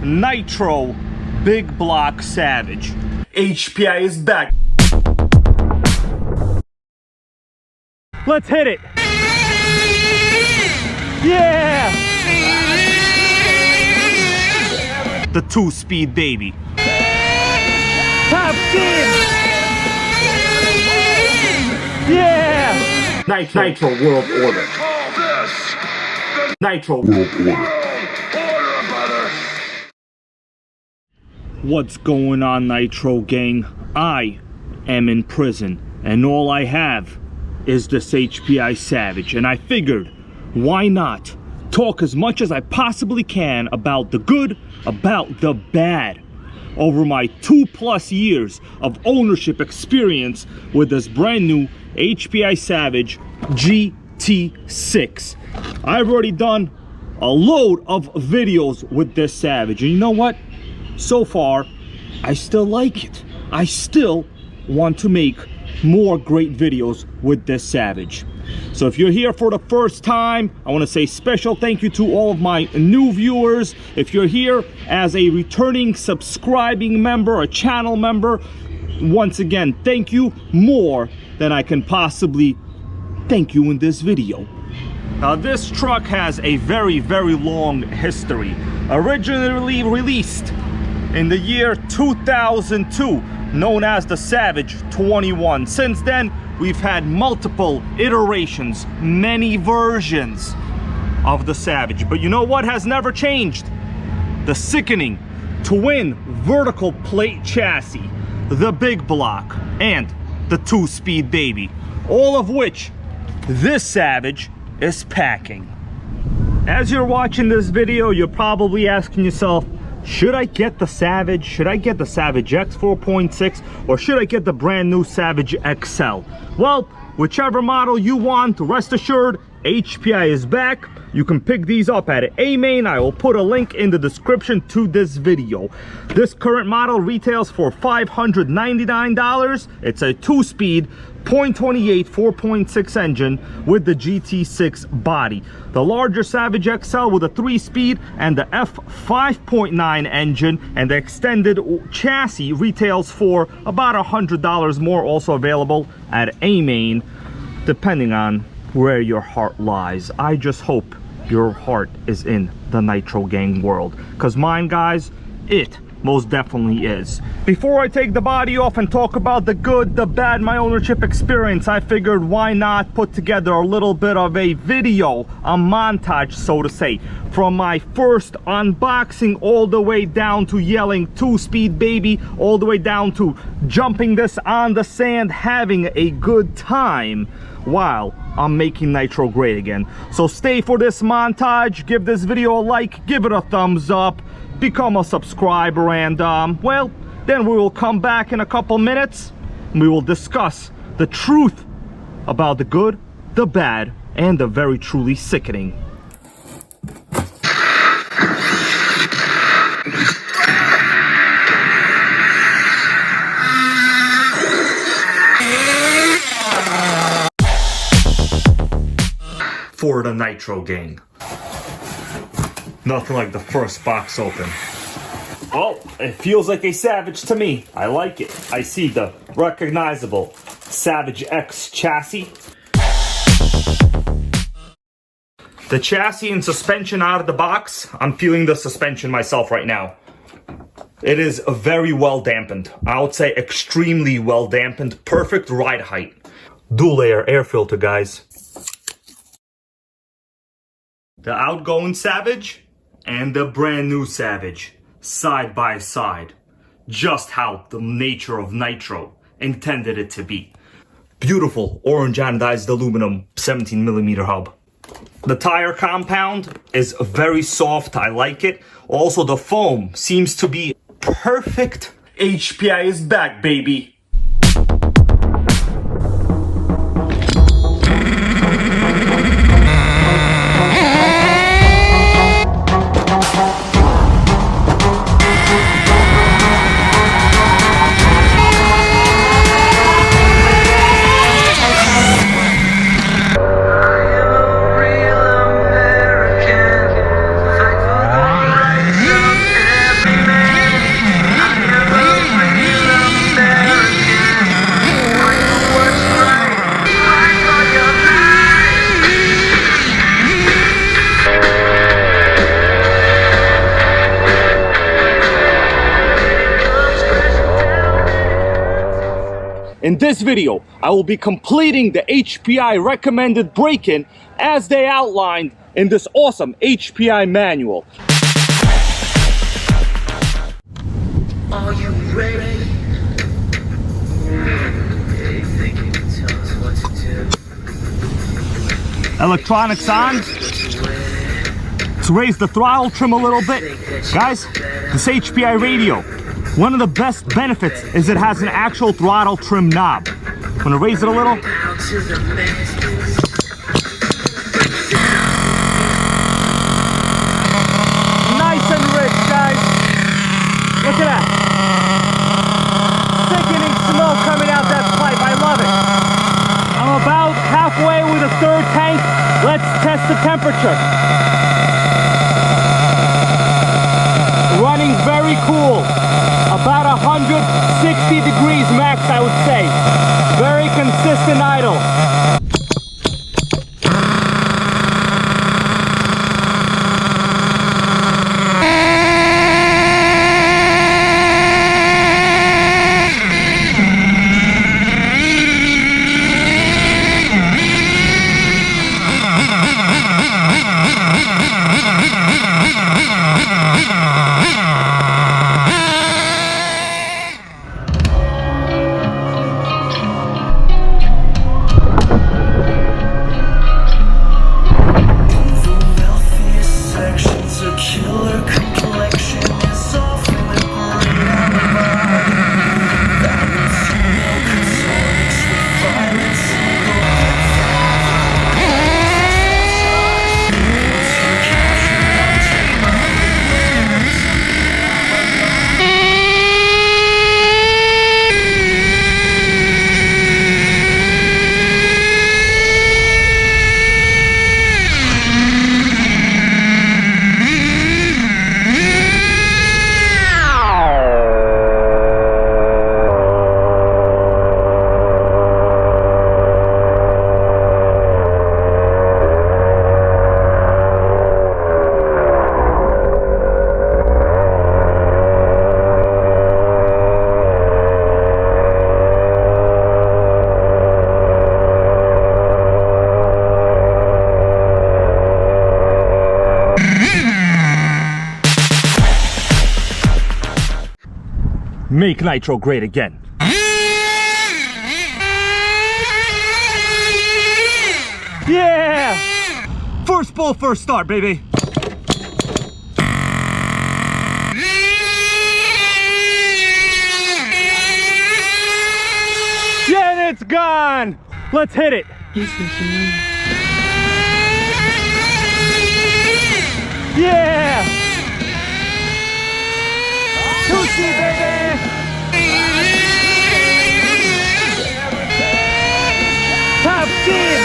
Nitro Big Block Savage. HPI is back. Let's hit it. Yeah! The 2-speed baby. Top speed! Yeah! Nitro World Order. Nitro World Order. What's going on, Nitro gang? I am in prison, and all I have is this HPI Savage, and I figured, why not talk as much as I possibly can about the good, about the bad, over my 2+ years of ownership experience with this brand new HPI Savage GT-6. I've already done a load of videos with this Savage, and you know what? So far, I still like it. I still want to make more great videos with this Savage. So if you're here for the first time, I want to say special thank you to all of my new viewers. If you're here as a returning subscribing member, a channel member, once again, thank you more than I can possibly thank you in this video. Now, this truck has a very, very long history. Originally released in the year 2002, known as the Savage 21. Since then, we've had multiple iterations, many versions of the Savage. But you know what has never changed? The sickening twin vertical plate chassis, the big block, and the 2-speed baby. All of which this Savage is packing. As you're watching this video, you're probably asking yourself, should I get the Savage? Should I get the Savage X 4.6? Or should I get the brand new Savage XL? Well, whichever model you want, rest assured, HPI is back. You can pick these up at A-Main. I will put a link in the description to this video. This current model retails for $599. It's a 2-speed, 0.28 4.6 engine with the GT-6 body. The larger Savage XL with a 3-speed and the F5.9 engine and the extended chassis retails for about $100 more, also available at A-Main, depending on where your heart lies. I just hope your heart is in the Nitro gang world, because mine, guys, it most definitely is. Before I take the body off and talk about the good, the bad, my ownership experience, I figured why not put together a little bit of a video, a montage, so to say, from my first unboxing all the way down to yelling 2-speed baby, all the way down to jumping this on the sand, having a good time while I'm making Nitro great again. So stay for this montage, give this video a like, give it a thumbs up, become a subscriber, and well, then we will come back in a couple minutes and we will discuss the truth about the good, the bad, and the very truly sickening. For the Nitro gang. Nothing like the first box open. Oh, it feels like a Savage to me. I like it. I see the recognizable Savage X chassis. The chassis and suspension out of the box. I'm feeling the suspension myself right now. It is very well dampened. I would say extremely well dampened. Perfect ride height. Dual layer air filter, guys. The outgoing Savage and the brand new Savage, side by side. Just how the nature of Nitro intended it to be. Beautiful orange anodized aluminum 17mm hub. The tire compound is very soft, I like it. Also, the foam seems to be perfect. HPI is back, baby. In this video, I will be completing the HPI recommended break-in as they outlined in this awesome HPI manual. Are you ready? They think you can tell us what to do. Electronics on. Let's raise the throttle trim a little bit. Guys, this HPI radio, one of the best benefits is it has an actual throttle trim knob. I'm gonna raise it a little. Out to the masters. Nice and rich, guys. Look at that. Sickening smoke coming out that pipe. I love it. I'm about halfway with a third tank. Let's test the temperature. Running very cool. About 160 degrees max, I would say. Very consistent idle. Make Nitro great again. Yeah! First pull, first start, baby. Yeah, and it's gone. Let's hit it. Yeah! Tootsie, baby! Top speed!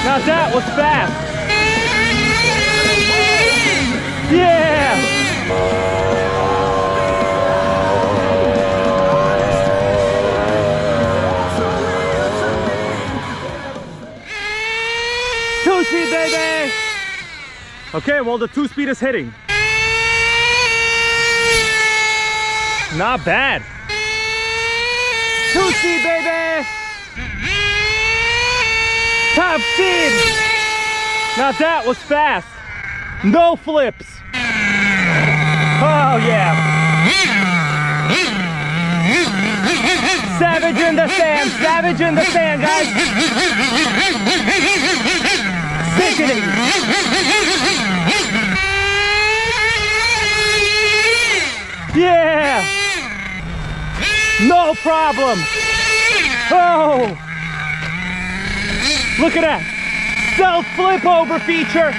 Now that was fast! Yeah! Two-speed, baby! Okay, well, the two-speed is hitting. Not bad. Two-speed, baby! Top speed! Now that was fast. No flips. Oh, yeah. Savage in the sand. Savage in the sand, guys. Sickening. Yeah. No problem. Oh. Look at that. Stealth flip over feature.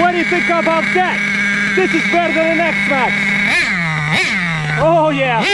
What do you think about that? This is better than an X-Maxx. Oh yeah.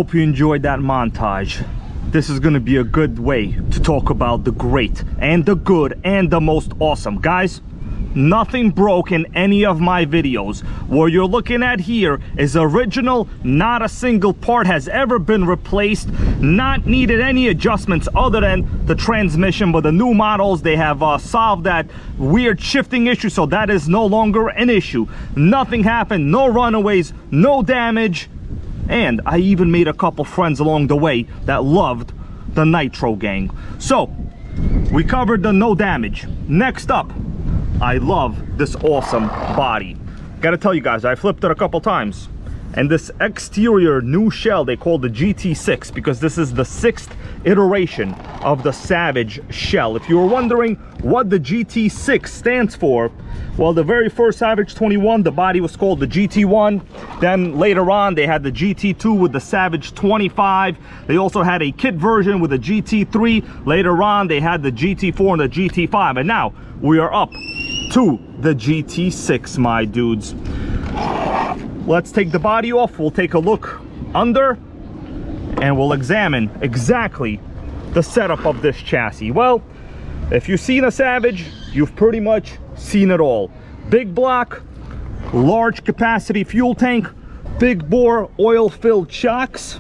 hope you enjoyed that montage. This is gonna be a good way to talk about the great and the good and the most awesome. Guys, nothing broke in any of my videos. What you're looking at here is original. Not a single part has ever been replaced, not needed any adjustments other than the transmission. But the new models, they have solved that weird shifting issue, so that is no longer an issue. Nothing happened, no runaways, no damage. And I even made a couple friends along the way that loved the Nitro gang. So we covered the no damage. Next up, I love this awesome body. Gotta tell you guys, I flipped it a couple times. And this exterior new shell they call the GT-6, because this is the 6th iteration of the Savage shell. If you were wondering what the GT-6 stands for, well, the very first Savage 21, the body was called the GT1. Then later on, they had the GT2 with the Savage 25. They also had a kit version with the GT3. Later on, they had the GT4 and the GT5. And now we are up to the GT6, my dudes. Let's take the body off. We'll take a look under and we'll examine exactly the setup of this chassis. Well, if you've seen a Savage, you've pretty much seen it all. Big block, large capacity fuel tank, big bore oil filled shocks.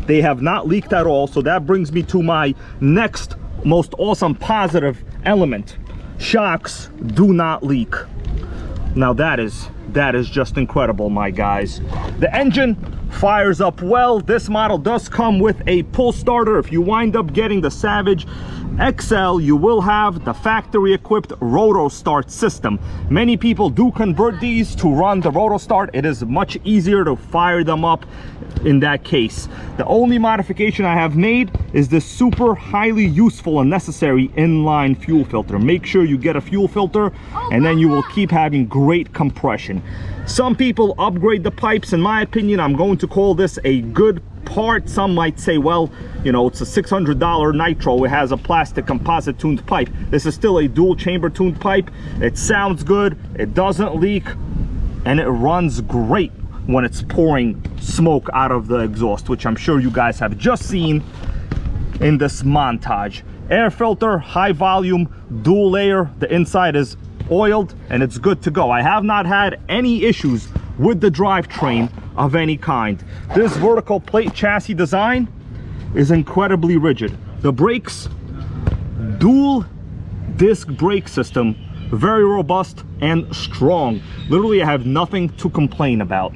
They have not leaked at all, so that brings me to my next most awesome positive element. Shocks do not leak. Now that is just incredible, my guys. The engine fires up well. This model does come with a pull starter. If you wind up getting the Savage XL, you will have the factory equipped roto start system. Many people do convert these to run the roto start. It is much easier to fire them up in that case. The only modification I have made is this super highly useful and necessary inline fuel filter. Make sure you get a fuel filter and then you will keep having great compression. Some people upgrade the pipes. In my opinion, I'm going to call this a good part. Some might say, well, you know, it's a $600 Nitro. It has a plastic composite tuned pipe. This is still a dual chamber tuned pipe. It sounds good, it doesn't leak, and it runs great when it's pouring smoke out of the exhaust, which I'm sure you guys have just seen in this montage. Air filter, high volume, dual layer. The inside is oiled and it's good to go. I have not had any issues with the drivetrain of any kind. This vertical plate chassis design is incredibly rigid. The brakes, dual disc brake system, very robust and strong. Literally, I have nothing to complain about.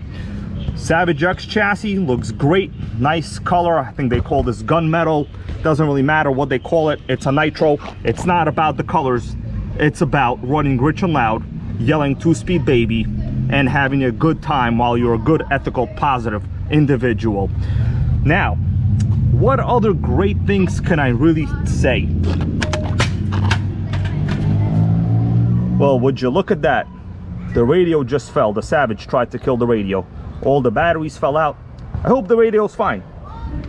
Savage X chassis looks great, nice color. I think they call this gunmetal. Doesn't really matter what they call it. It's a Nitro. It's not about the colors. It's about running rich and loud, yelling 2-speed baby, and having a good time while you're a good, ethical, positive individual. Now, what other great things can I really say? Well, would you look at that? The radio just fell. The Savage tried to kill the radio. All the batteries fell out. I hope the radio's fine.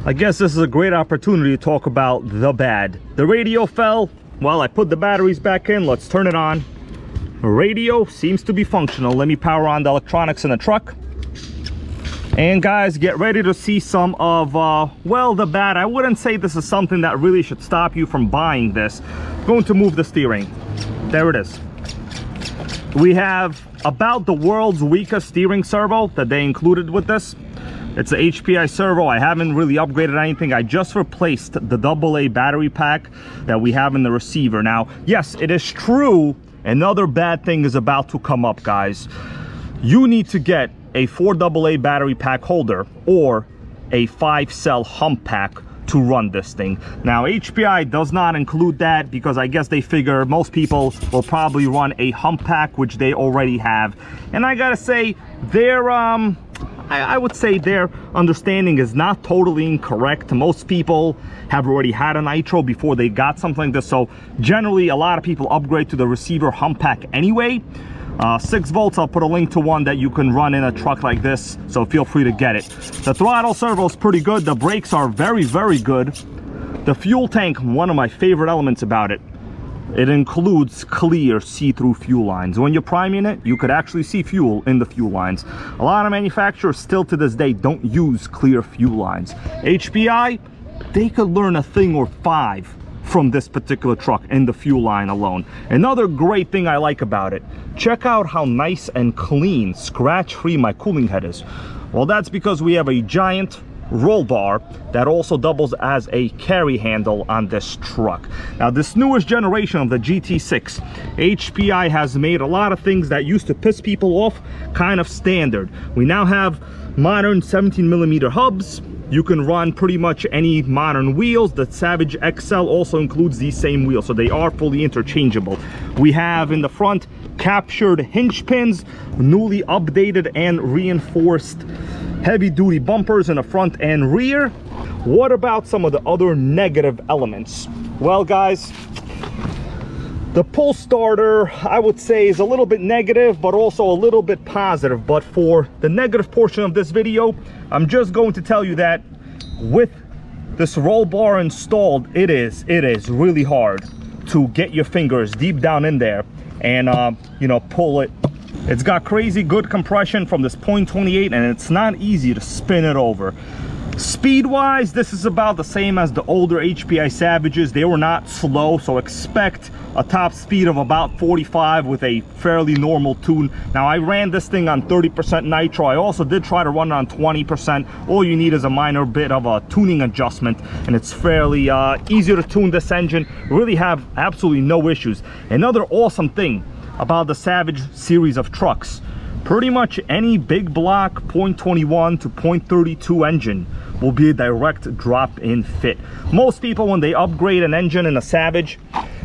I guess this is a great opportunity to talk about the bad. The radio fell. Well, I put the batteries back in. Let's turn it on. The radio seems to be functional. Let me power on the electronics in the truck. And guys, get ready to see some of, well, the bad. I wouldn't say this is something that really should stop you from buying this. I'm going to move the steering. There it is. We have about the world's weakest steering servo that they included with this. It's a HPI servo. I haven't really upgraded anything. I just replaced the AA battery pack that we have in the receiver. Now, yes, it is true. Another bad thing is about to come up, guys. You need to get a 4 AA battery pack holder or a 5-cell hump pack to run this thing. Now, HPI does not include that because I guess they figure most people will probably run a hump pack, which they already have. And I gotta say, their I would say their understanding is not totally incorrect. Most people have already had a Nitro before they got something like this. So generally, a lot of people upgrade to the receiver hump pack anyway. 6 volts, I'll put a link to one that you can run in a truck like this, so feel free to get it. The throttle servo is pretty good. The brakes are very, very good. The fuel tank, one of my favorite elements about it. it includes clear see-through fuel lines. When you're priming it, you could actually see fuel in the fuel lines. A lot of manufacturers still to this day don't use clear fuel lines. HPI, they could learn a thing or five from this particular truck in the fuel line alone. Another great thing I like about it, check out how nice and clean, scratch-free my cooling head is. Well, that's because we have a giant roll bar that also doubles as a carry handle on this truck. Now, this newest generation of the GT-6, HPI has made a lot of things that used to piss people off kind of standard. We now have modern 17mm hubs. You can run pretty much any modern wheels. The Savage XL also includes these same wheels, so they are fully interchangeable. We have in the front captured hinge pins, newly updated and reinforced heavy-duty bumpers in the front and rear. What about some of the other negative elements? Well, guys, the pull starter, I would say, is a little bit negative, but also a little bit positive. But for the negative portion of this video, I'm just going to tell you that with this roll bar installed, it is really hard to get your fingers deep down in there and you know, pull it. It's got crazy good compression from this 0.28, and it's not easy to spin it over. Speed-wise, this is about the same as the older HPI Savages. They were not slow, so expect a top speed of about 45 with a fairly normal tune. Now, I ran this thing on 30% Nitro. I also did try to run it on 20%. All you need is a minor bit of a tuning adjustment, and it's fairly easier to tune this engine. Really have absolutely no issues. Another awesome thing about the Savage series of trucks, pretty much any big block 0.21 to 0.32 engine will be a direct drop-in fit. Most people, when they upgrade an engine in a Savage,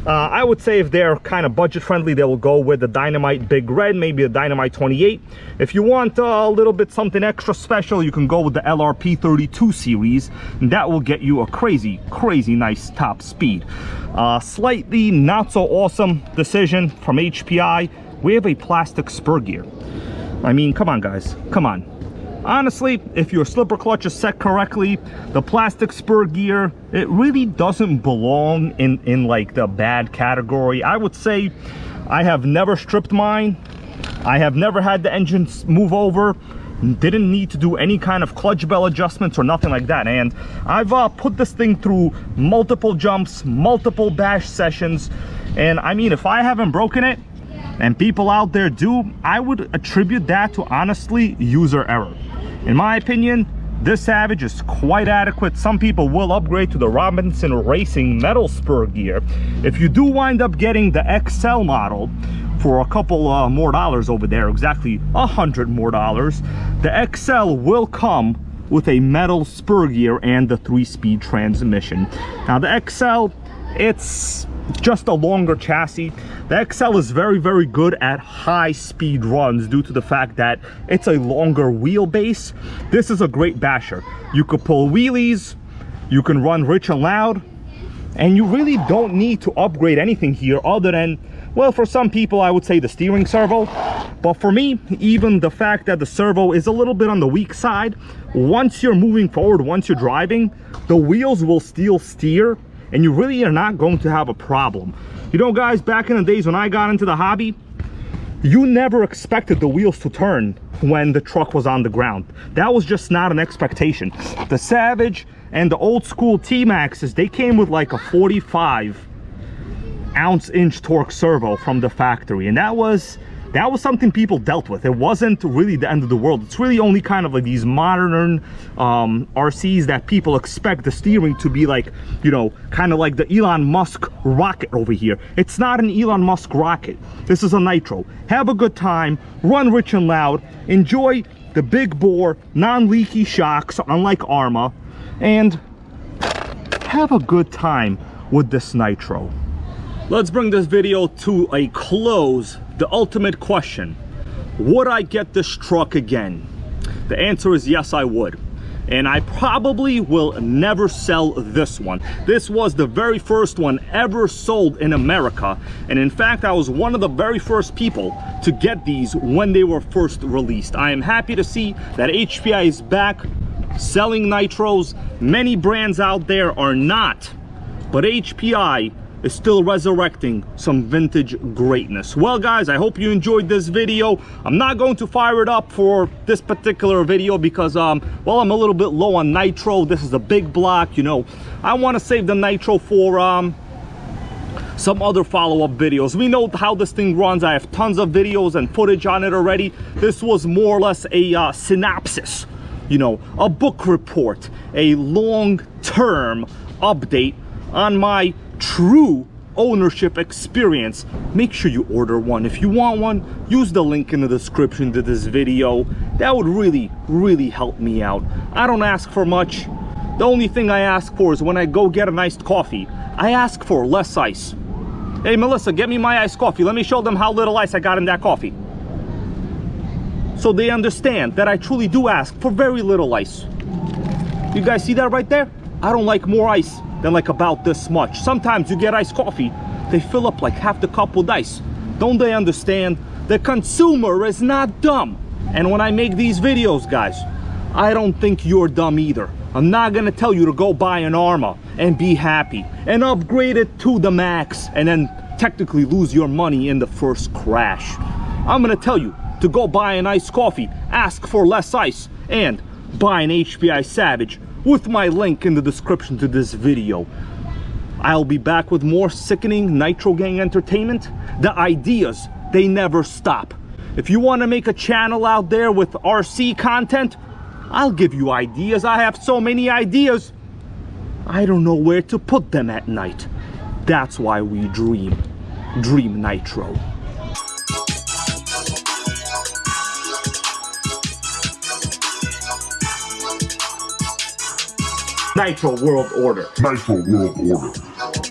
I would say if they're kind of budget friendly, they will go with the Dynamite Big Red, maybe a Dynamite 28. If you want a little bit something extra special, you can go with the LRP 32 series, and that will get you a crazy nice top speed. Slightly not so awesome decision from HPI. We have a plastic spur gear. I mean, come on, guys, come on. Honestly, if your slipper clutch is set correctly, the plastic spur gear, it really doesn't belong in like the bad category. I would say I have never stripped mine. I have never had the engine move over. Didn't need to do any kind of clutch bell adjustments or nothing like that. And I've put this thing through multiple jumps, multiple bash sessions. And I mean, if I haven't broken it, and people out there do, I would attribute that to, honestly, user error. In my opinion, this Savage is quite adequate. Some people will upgrade to the Robinson Racing metal spur gear. If you do wind up getting the XL model for a couple more dollars over there, exactly $100 more, the XL will come with a metal spur gear and the 3-speed transmission. Now, the XL, it's just a longer chassis. The XL is very good at high speed runs due to the fact that it's a longer wheelbase. This is a great basher. You could pull wheelies, you can run rich and loud, and you really don't need to upgrade anything here other than, well, for some people I would say the steering servo. But for me, even the fact that the servo is a little bit on the weak side, once you're moving forward, once you're driving, the wheels will still steer, and you really are not going to have a problem. You know, guys, back in the days when I got into the hobby, you never expected the wheels to turn when the truck was on the ground. That was just not an expectation. The Savage and the old school T-maxxes, they came with like a 45 ounce-inch torque servo from the factory, and that was something people dealt with. It wasn't really the end of the world. It's really only kind of like these modern RCs that people expect the steering to be like, you know, kind of like the Elon Musk rocket over here. It's not an Elon Musk rocket. This is a Nitro. Have a good time, run rich and loud, enjoy the big bore, non-leaky shocks, unlike Arma, and have a good time with this Nitro. Let's bring this video to a close. The ultimate question: would I get this truck again? The answer is yes, I would. And I probably will never sell this one. This was the very first one ever sold in America. And in fact, I was one of the very first people to get these when they were first released. I am happy to see that HPI is back selling Nitros. Many brands out there are not, but HPI is still resurrecting some vintage greatness. Well guys, I hope you enjoyed this video. I'm not going to fire it up for this particular video because well, I'm a little bit low on nitro. This is a big block, you know. I want to save the nitro for some other follow-up videos. We know how this thing runs. I have tons of videos and footage on it already. This was more or less a synopsis, you know, a book report, a long-term update on my true ownership experience. Make sure you order one. If you want one, use the link in the description to this video. That would really help me out. I don't ask for much. The only thing I ask for is when I go get an iced coffee, I ask for less ice. Hey Melissa, get me my iced coffee. Let me show them how little ice I got in that coffee, so they understand that I truly do ask for very little ice. You guys see that right there? I don't like more ice than like about this much. Sometimes you get iced coffee, they fill up like half the cup with ice. Don't they understand? The consumer is not dumb. And when I make these videos, guys, I don't think you're dumb either. I'm not gonna tell you to go buy an Arma and be happy and upgrade it to the max and then technically lose your money in the first crash. I'm gonna tell you to go buy an iced coffee, ask for less ice, and buy an HPI Savage with my link in the description to this video. I'll be back with more sickening Nitro Gang entertainment. The ideas, they never stop. If you want to make a channel out there with RC content, I'll give you ideas. I have so many ideas, I don't know where to put them at night. That's why we dream Nitro. Nitro World Order. Nitro World Order.